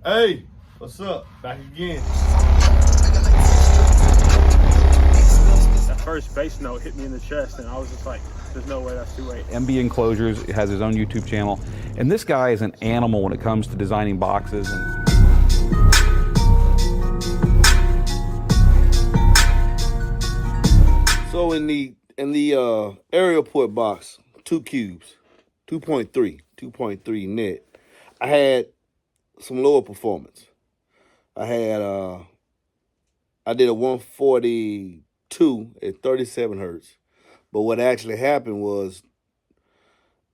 Hey, what's up? Back again. That first bass note hit me in the chest, and I was just like, there's no way that's 2/8. MB Enclosures has his own YouTube channel, and this guy is an animal when it comes to designing boxes. So in the aerial port box, 2 cubes, 2.3 net, I had some lower performance. I did a 142 at 37 hertz. But what actually happened was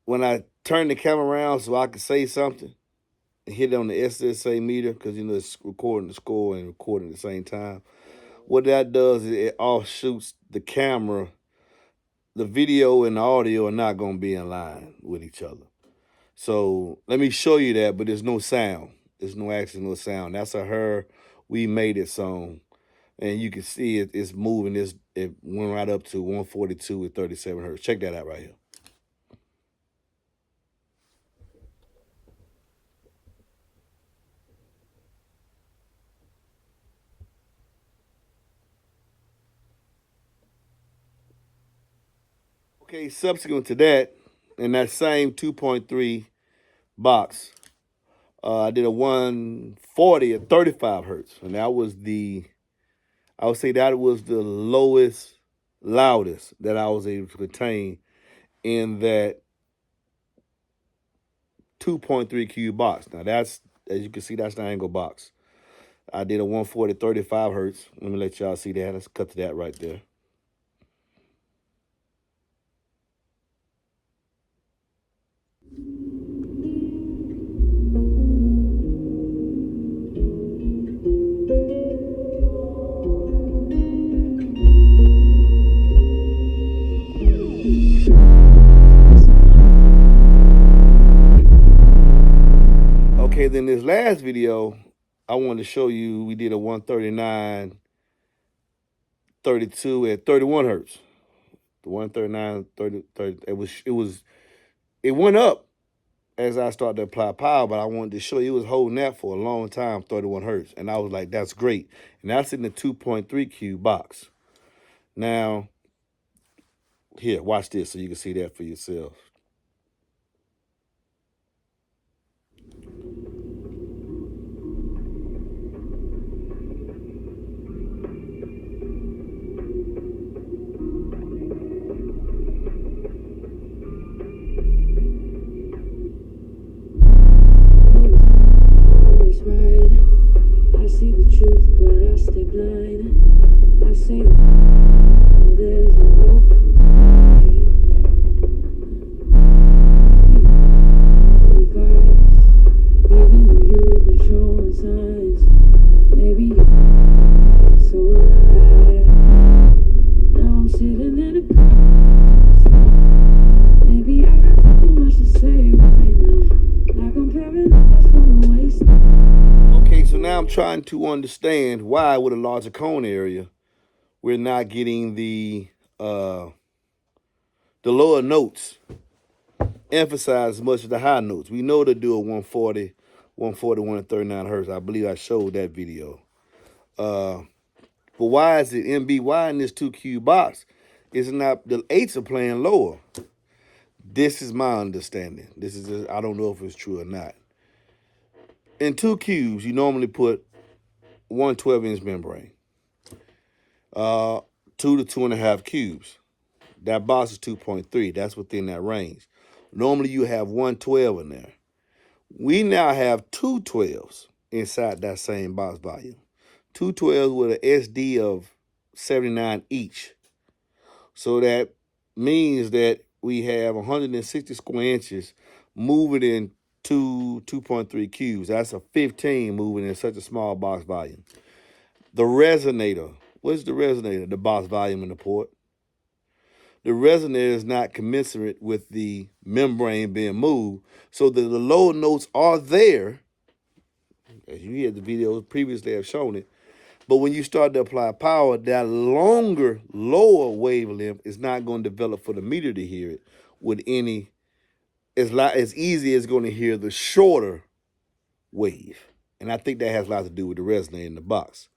when I turned the camera around so I could say something and hit it on the SSA meter, because you know it's recording the score and recording at the same time. What that does is it offshoots the camera. The video and the audio are not going to be in line with each other. So let me show you that, but there's no sound. There's no sound. That's a Her We Made It song. And you can see it's moving. It went right up to 142 at 37 hertz. Check that out right here. Okay, subsequent to that, in that same 2.3 box, I did a 140 at 35 hertz. And that was I would say that was the loudest that I was able to contain in that 2.3 cube box. Now that's, as you can see, that's the angle box. I did a 140 at 35 hertz. Let me let y'all see that. Let's cut to that right there. Okay, then this last video, I wanted to show you, we did a 139, 32 at 31 hertz. The 139, 30, it went up as I started to apply power, but I wanted to show you it was holding that for a long time, 31 hertz. And I was like, that's great. And that's in the 2.3 cube box. Now, here, watch this so you can see that for yourself. Now I'm trying to understand why, with a larger cone area, we're not getting the lower notes emphasized as much as the high notes. We know to do a 140, 141 and 39 hertz. I believe I showed that video. But why is it MB? Why in this 2 cube box is not the 8s are playing lower? This is my understanding. This is I don't know if it's true or not. In 2 cubes, you normally put 1 12-inch membrane, 2 to 2.5 cubes. That box is 2.3. That's within that range. Normally, you have 1 12 in there. We now have 2 12s inside that same box volume. 2 12s with an SD of 79 each. So that means that we have 160 square inches moving in 2.3 cubes. That's a 15 moving in such a small box volume. The resonator. What's the resonator? The box volume in the port. The resonator is not commensurate with the membrane being moved, so that the low notes are there. As you heard the videos previously have shown it. But when you start to apply power, that longer, lower wavelength is not going to develop for the meter to hear it with any as easy as going to hear the shorter wave. And I think that has a lot to do with the resonator in the box.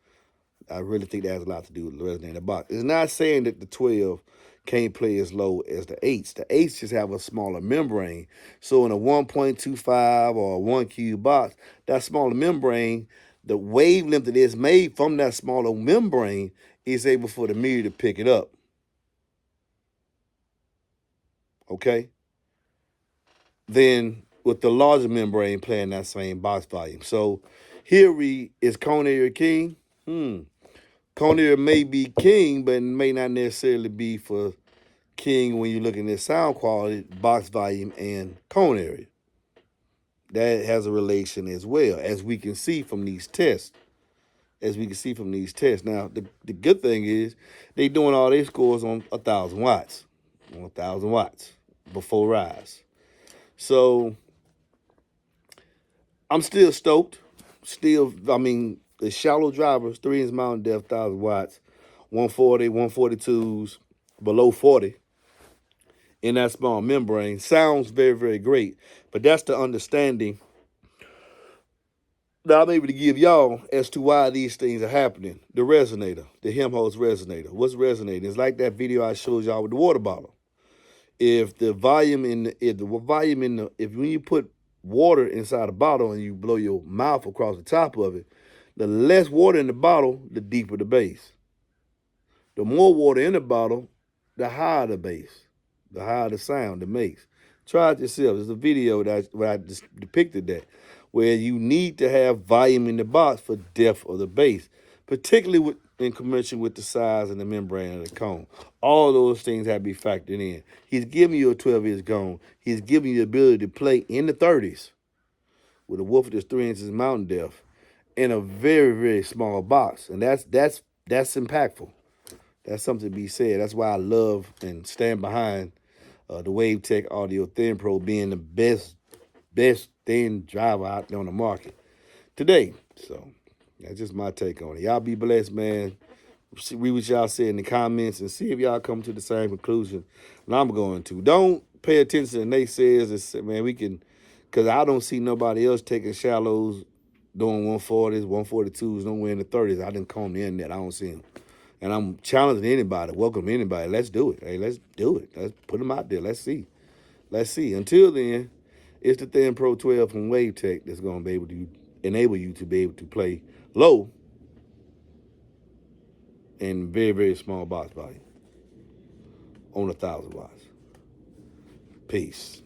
I really think that has a lot to do with the resonator in the box. It's not saying that the 12 can't play as low as the 8s. The 8s just have a smaller membrane. So in a 1.25 or a 1Q box, that smaller membrane, the wavelength that is made from that smaller membrane is able for the mirror to pick it up. Okay? Then with the larger membrane playing that same box volume. So here is cone area king. Cone area may be king, but it may not necessarily be for king when you're looking at sound quality, box volume, and cone area. That has a relation as well, as we can see from these tests. Now, the good thing is they doing all their scores on 1,000 watts. On 1,000 watts before rise. So I'm still stoked. The shallow drivers, 3-inch mountain depth, 1,000 watts, 140, 142s, below 40 in that small membrane. Sounds very, very great. But that's the understanding that I'm able to give y'all as to why these things are happening. The resonator, the Helmholtz resonator. What's resonating? It's like that video I showed y'all with the water bottle. If when you put water inside a bottle and you blow your mouth across the top of it, the less water in the bottle, the deeper the bass. The more water in the bottle, the higher the bass, the higher the sound it makes. Try it yourself. There's a video where I just depicted that, where you need to have volume in the box for depth of the bass, particularly in connection with the size and the membrane of the cone. All those things have to be factored in. He's giving you a 12-inch cone. He's giving you the ability to play in the 30s with a woofer that's 3 inches mountain depth in a very, very small box. And that's impactful. That's something to be said. That's why I love and stand behind the WavTech Audio thinPRO being the best thin driver out there on the market today. So that's just my take on it. Y'all be blessed, man. Read what y'all say in the comments and see if y'all come to the same conclusion that I'm going to. Don't pay attention to naysayers and man, because I don't see nobody else taking shallows, doing 140s, 142s, nowhere in the 30s. I didn't comb the internet. I don't see them. And I'm challenging anybody, welcome anybody. Let's do it. Hey, let's do it. Let's put them out there. Let's see. Until then, it's the thinPRO 12 from WavTech that's going to be able to enable you to be able to play low and very, very small box volume on 1,000 watts. Peace.